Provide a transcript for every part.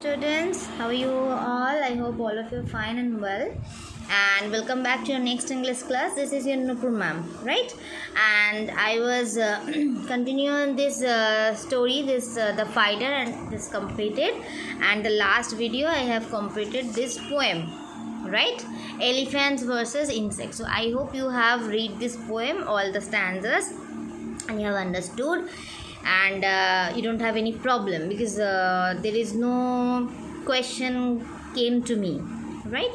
Students, how are you all? I hope all of you are fine and well, and welcome back to your next English class. This is your Nupur ma'am, right? And I was continuing this story, the fighter, and this completed. And the last video I have completed this poem, right? Elephants versus insects. So I hope you have read this poem, all the stanzas, and you have understood, and you don't have any problem because there is no question came to me, right?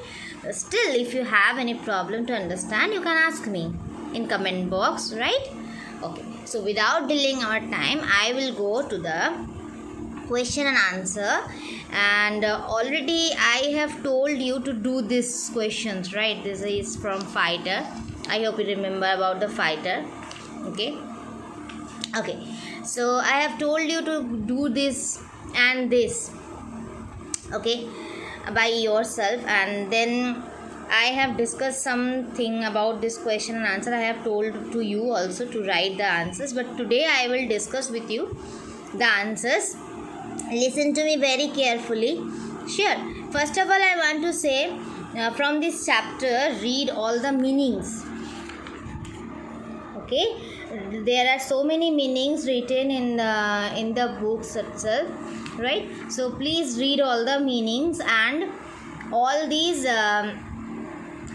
Still, if you have any problem to understand, you can ask me in comment box, right? Okay, so without delaying our time, I will go to the question and answer. And already I have told you to do these questions, right? This is from fighter. I hope you remember about the fighter. Okay, so I have told you to do this and this, okay, by yourself. And then I have discussed something about this question and answer. I have told to you also to write the answers, but today I will discuss with you the answers. Listen to me very carefully. Sure. First of all, I want to say from this chapter, read all the meanings. Okay, there are so many meanings written in the books itself, right? So please read all the meanings and all these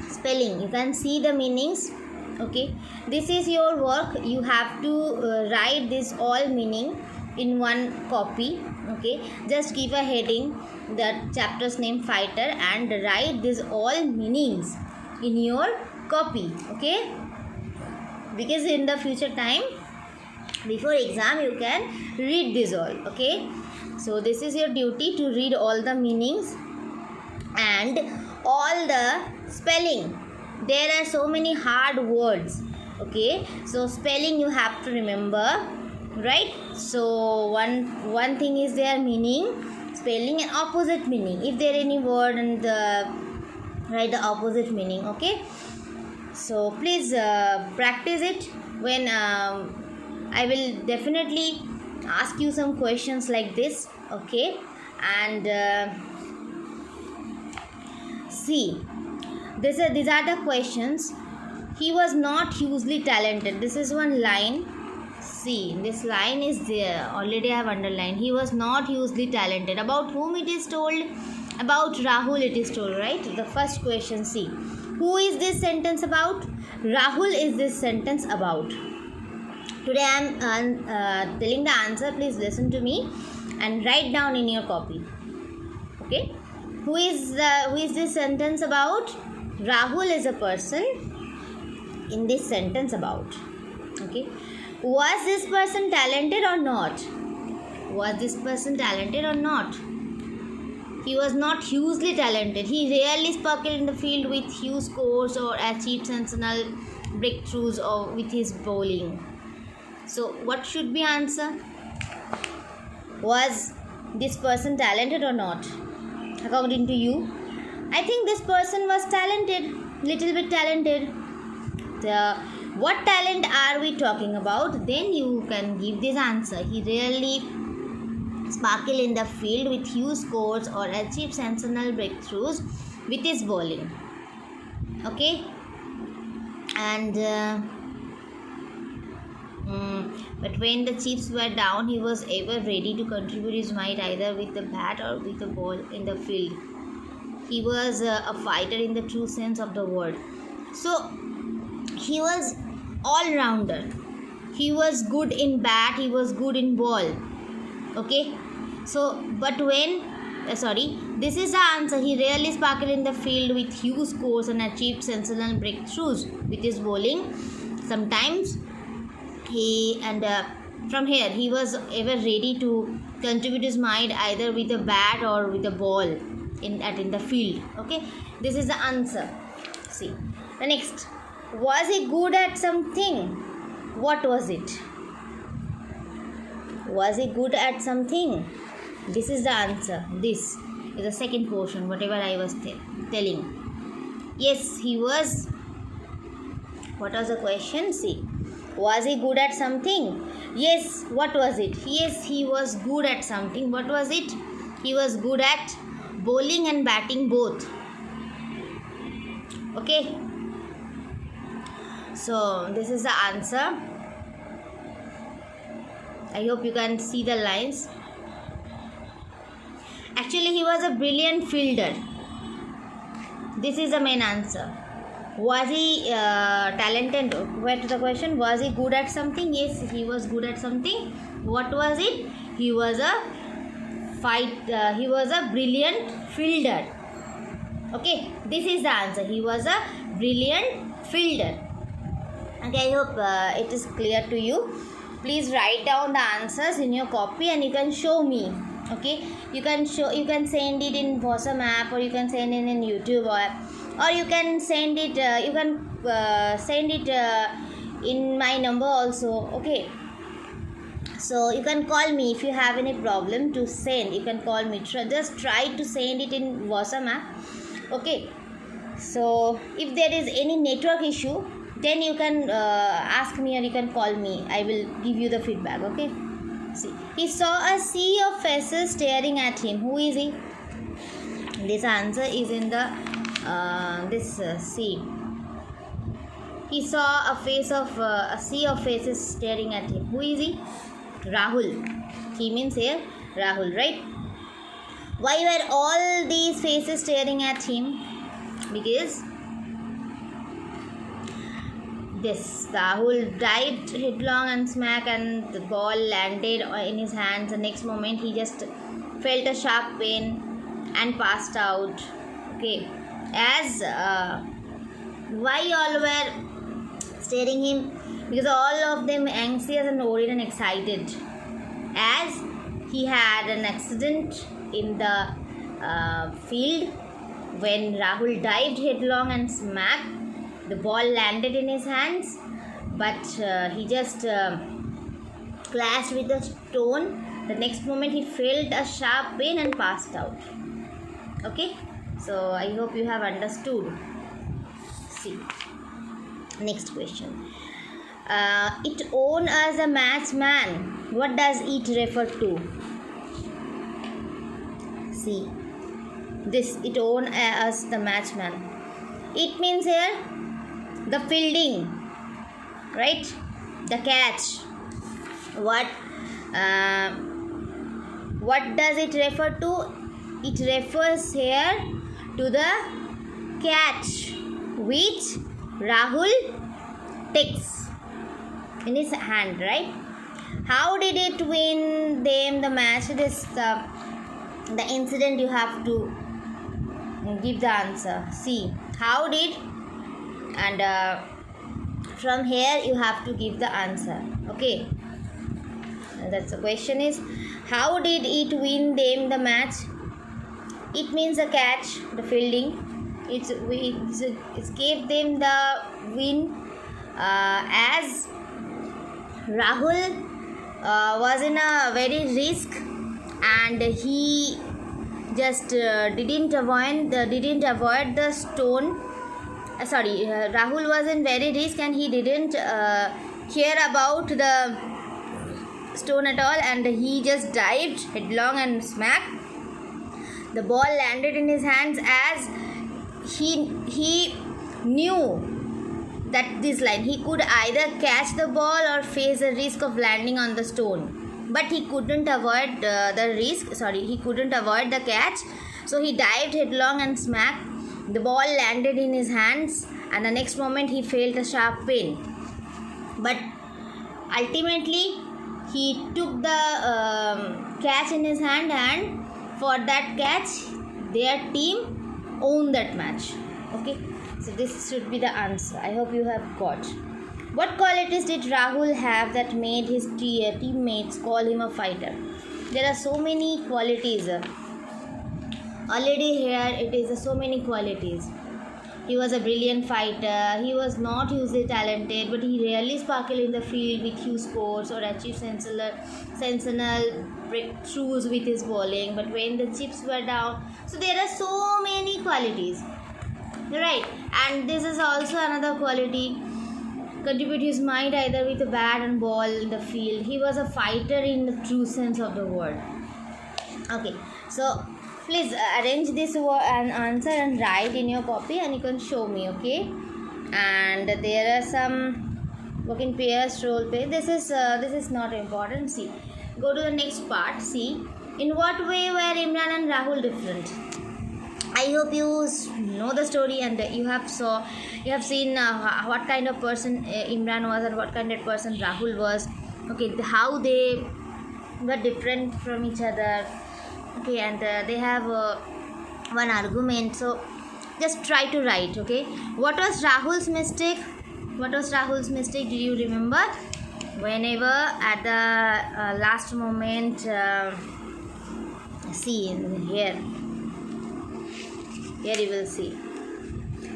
spelling. You can see the meanings. Okay, this is your work. You have to write this all meaning in one copy. Okay, just give a heading, the chapter's name fighter, and write this all meanings in your copy. Okay, because in the future time before exam you can read this all. Okay, so this is your duty to read all the meanings and all the spelling. There are so many hard words. Okay, so spelling you have to remember, right? So one thing is their meaning, spelling, and opposite meaning. If there any word and write the opposite meaning. Okay, so please practice it. When I will definitely ask you some questions like this. Okay, and see, these are the questions. He was not hugely talented. This is one line. See, this line is there. Already I have underlined. He was not hugely talented. About whom it is told? About Rahul it is told, right? The first question, see. Who is this sentence about? Rahul is this sentence about. Today I am telling the answer. Please listen to me and write down in your copy. Okay. Who is this sentence about? Rahul is a person in this sentence about. Okay. Was this person talented or not? Was this person talented or not? He was not hugely talented. He rarely sparkled in the field with huge scores or achieved sensational breakthroughs or with his bowling. So what should be answer? Was this person talented or not? According to you, I think this person was talented, little bit talented. What talent are we talking about? Then you can give this answer. He rarely sparkle in the field with huge scores or achieve sensational breakthroughs with his bowling. Okay, and but when the chips were down, he was ever ready to contribute his might either with the bat or with the ball in the field. He was a fighter in the true sense of the word. So he was all-rounder. He was good in bat, he was good in ball. Okay, so but when this is the answer. He rarely sparkled in the field with huge scores and achieved sensational breakthroughs with his bowling. Sometimes from here he was ever ready to contribute his might either with a bat or with a ball in the field. Okay, this is the answer. See the next. Was he good at something? What was it? Was he good at something? This is the answer. This is the second portion, whatever I was telling. Yes, he was. What was the question? See. Was he good at something? Yes. What was it? Yes, he was good at something. What was it? He was good at bowling and batting both. Okay. So this is the answer. I hope you can see the lines. Actually, he was a brilliant fielder. This is the main answer. Was he talented? Where to the question? Was he good at something? Yes, he was good at something. What was it? He was a brilliant fielder. Okay, this is the answer. He was a brilliant fielder. Okay, I hope it is clear to you. Please write down the answers in your copy and you can show me. Okay, you can send it in WhatsApp app, or you can send it in YouTube app, or you can send it in my number also. Okay, so you can call me if you have any problem to send. You can call me. Just try to send it in WhatsApp app. Okay, so if there is any network issue, then you can ask me or you can call me. I will give you the feedback. Okay. See, he saw a sea of faces staring at him. Who is he? This answer is in the sea. He saw a sea of faces staring at him. Who is he? Rahul. He means here Rahul, right? Why were all these faces staring at him? Because this Rahul dived headlong and smack, and the ball landed in his hands. The next moment he just felt a sharp pain and passed out. Okay, as why all were staring him? Because all of them anxious and worried and excited, as he had an accident in the field. When Rahul dived headlong and smacked, the ball landed in his hands, but he just clashed with a stone. The next moment he felt a sharp pain and passed out. Okay, so I hope you have understood. See, next question. It own as a matchman. What does it refer to? See, this it own as the matchman. It means here the fielding, right? The catch. What does it refer to? It refers here to the catch which Rahul takes in his hand, right? How did it win them the match? This the incident you have to give the answer. See, how did, and from here you have to give the answer. Okay, that's the question is, how did it win them the match? It means the catch, the fielding. It gave them the win, as Rahul was in a very risk, and he just didn't avoid the stone. Rahul was in very risk and he didn't care about the stone at all, and he just dived headlong and smacked. The ball landed in his hands, as he knew that this line he could either catch the ball or face the risk of landing on the stone, but he couldn't avoid he couldn't avoid the catch, so he dived headlong and smacked. The ball landed in his hands, and the next moment he felt a sharp pain, but ultimately he took the catch in his hand, and for that catch their team owned that match. Okay, so this should be the answer. I hope you have got. What qualities did Rahul have that made his teammates call him a fighter? There are so many qualities. Already here it is so many qualities. He was a brilliant fighter. He was not hugely talented, but he rarely sparkled in the field with huge scores or achieved sensational breakthroughs with his bowling. But when the chips were down, so there are so many qualities, right? And this is also another quality. Contribute his mind either with a bat and ball in the field. He was a fighter in the true sense of the word. Okay, so please arrange this and answer and write in your copy, and you can show me. Okay, and there are some work in pairs, role play. This is not important. See, go to the next part. See, in what way were Imran and Rahul different? I hope you know the story, and you have seen what kind of person Imran was and what kind of person Rahul was. Okay, how they were different from each other. Okay, and they have one argument. So just try to write. Okay, what was Rahul's mistake? What was Rahul's mistake? Do you remember? Whenever at the last moment, see here you will see.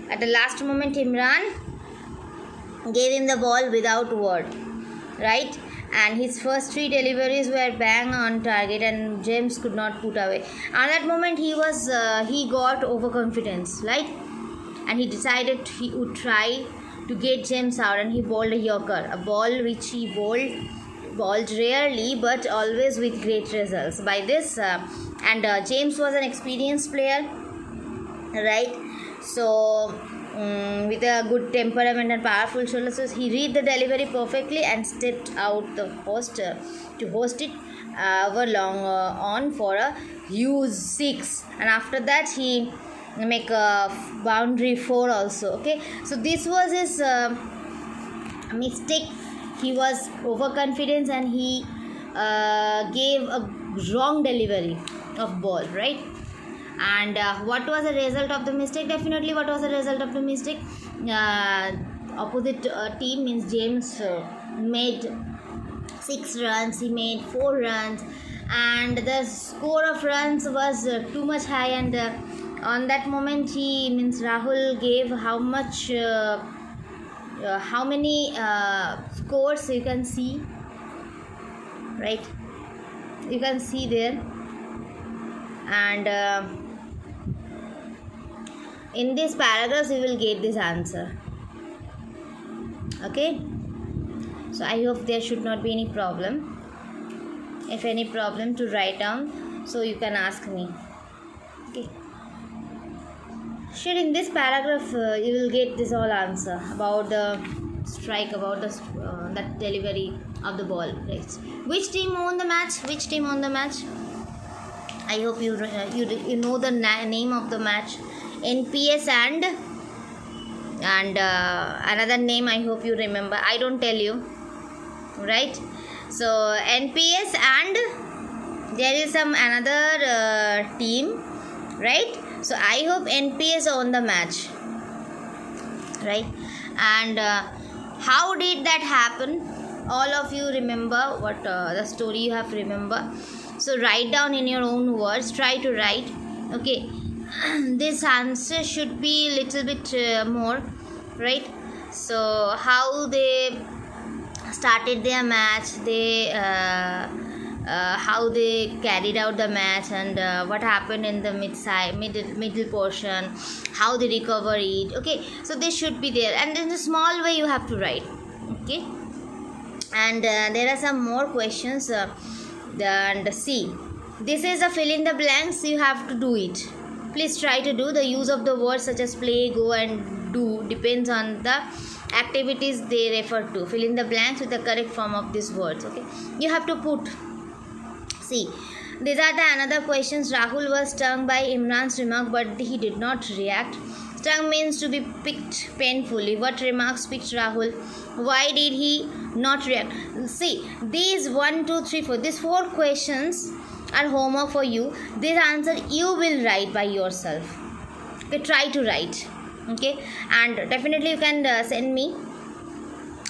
At the last moment, Imran gave him the ball without word, right? And his first 3 deliveries were bang on target, and James could not put away. At that moment, he got overconfidence, right? And he decided he would try to get James out, and he bowled a Yorker, a ball which he bowled rarely but always with great results. By this, James was an experienced player, right? So with a good temperament and powerful shoulders, so he read the delivery perfectly and stepped out the host to host it over long on for a huge 6, and after that he make a boundary 4 also. Okay, so this was his mistake. He was overconfident and he gave a wrong delivery of ball, right? And what was the result of the mistake? Definitely, what was the result of the mistake? Opposite team, means James made 6 runs, he made 4 runs, and the score of runs was too much high, and on that moment Rahul gave how many scores you can see, right? You can see there, and in this paragraph you will get this answer. Okay, so I hope there should not be any problem. If any problem to write down, so you can ask me. Okay, sure, in this paragraph you will get this all answer about the strike, about the that delivery of the ball, right? Which team won the match? I hope you know the name of the match. NPS and another name, I hope you remember. I don't tell you, right? So NPS and there is some another team, right? So I hope NPS won the match, right? And how did that happen? All of you remember what the story you have remember. So write down in your own words. Try to write. Okay. This answer should be little bit more, right? So how they started their match, how they carried out the match, and what happened in the middle portion, how they recover it. Okay, so they should be there, and in a small way you have to write. Okay, and there are some more questions. And see, this is a fill in the blanks. You have to do it. Please try to do. The use of the words such as play, go and do depends on the activities they refer to. Fill in the blanks with the correct form of these words. Okay, you have to put. See, these are the another questions. Rahul was stung by Imran's remark, but he did not react. Stung means to be picked painfully. What remarks picked Rahul? Why did he not react? See, these 1, 2, 3, 4. These 4 questions are homework for you. This answer you will write by yourself. Okay, try to write. Okay, and definitely you can send me.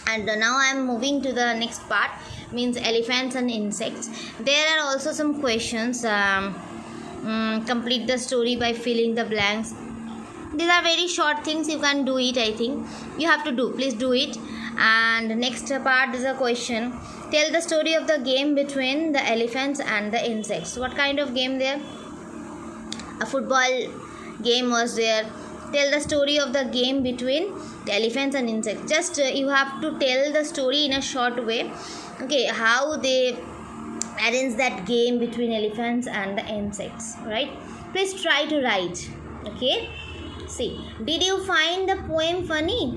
And now I am moving to the next part, means elephants and insects. There are also some questions. Complete the story by filling the blanks. These are very short things. You can do it. I think you have to do. Please do it. And next part is a question. Tell the story of the game between the elephants and the insects. What kind of game there? A football game was there. Tell the story of the game between the elephants and insects. Just you have to tell the story in a short way. Okay, how they arrange that game between elephants and the insects, right? Please try to write. Okay, see, did you find the poem funny?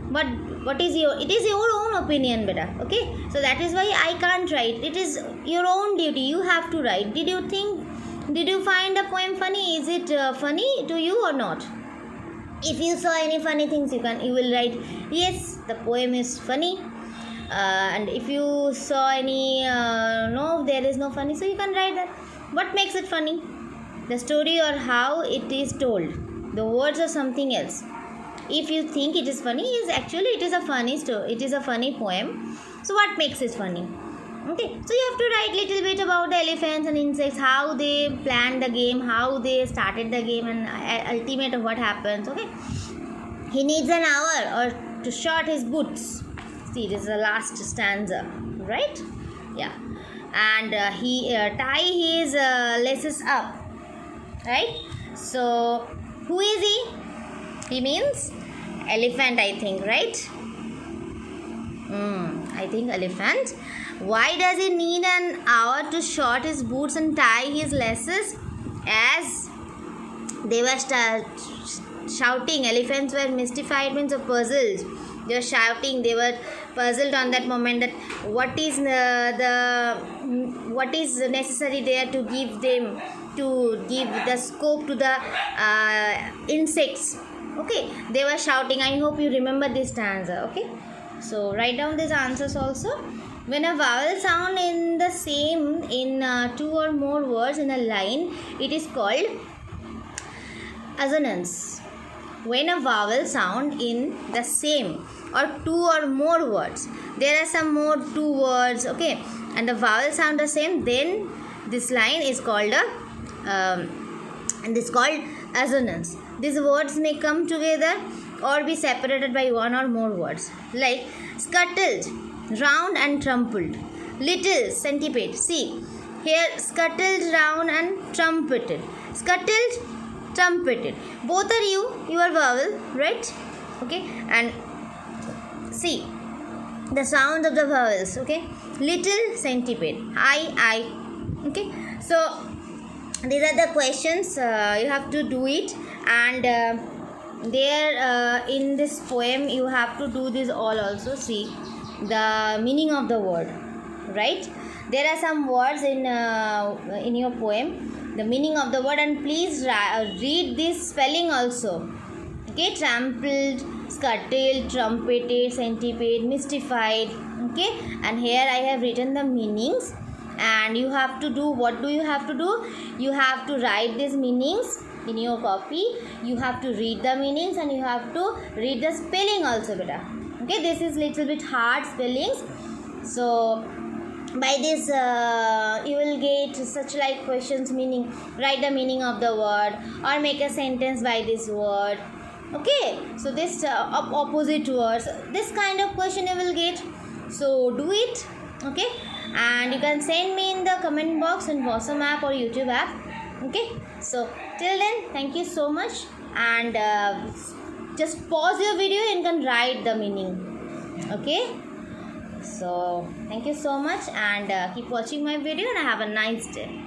What is your, it is your own opinion, beta. Okay, so that is why I can't write. It is your own duty, you have to write. Did you find the poem funny? Is it funny to you or not? If you saw any funny things, you will write yes, the poem is funny. And if you saw any no, there is no funny, so you can write that. What makes it funny? The story or how it is told. The words are something else. If you think it is funny, it is a funny story, it is a funny poem. So what makes it funny? Okay, so you have to write little bit about the elephants and insects, how they planned the game, how they started the game, and ultimate of what happens. Okay, he needs an hour or to short his boots. See, this is the last stanza, right? Yeah, and he tie his laces up, right? So who is he? He means elephant, I think, right? I think elephant. Why does he need an hour to short his boots and tie his laces? As they were shouting, elephants were mystified, means puzzled. They were shouting, they were puzzled on that moment that what is necessary there to give the scope to the insects. Okay, they were shouting. I hope you remember this stanza. Okay, so write down these answers also. When a vowel sound in the same in two or more words in a line, it is called assonance. When a vowel sound in the same or two or more words, there are some more two words, okay, and the vowel sound the same, then this line is called assonance. These words may come together or be separated by one or more words, like scuttled, round and trumpeted, little, centipede. See here, scuttled, round and trumpeted. Scuttled, trumpeted, both are your vowel, right? Okay, and see the sounds of the vowels. Okay, little, centipede, I. Okay, so these are the questions. You have to do it, and there in this poem you have to do this all also. See the meaning of the word, right? There are some words in your poem, the meaning of the word, and please read this spelling also. Okay, trampled, scuttled, trumpeted, centipede, mystified. Okay, and here I have written the meanings, and you have to do, what do you have to do? You have to write these meanings in your copy. You have to read the meanings, and you have to read the spelling also, beta. Okay, this is little bit hard spellings, so by this you will get such like questions, meaning write the meaning of the word or make a sentence by this word. Okay, so this opposite words, this kind of question you will get, so do it. Okay, and you can send me in the comment box in Bosom app or YouTube app. Okay, so till then, thank you so much, and just pause your video and can write the meaning. Okay, so thank you so much, and keep watching my video, and have a nice day.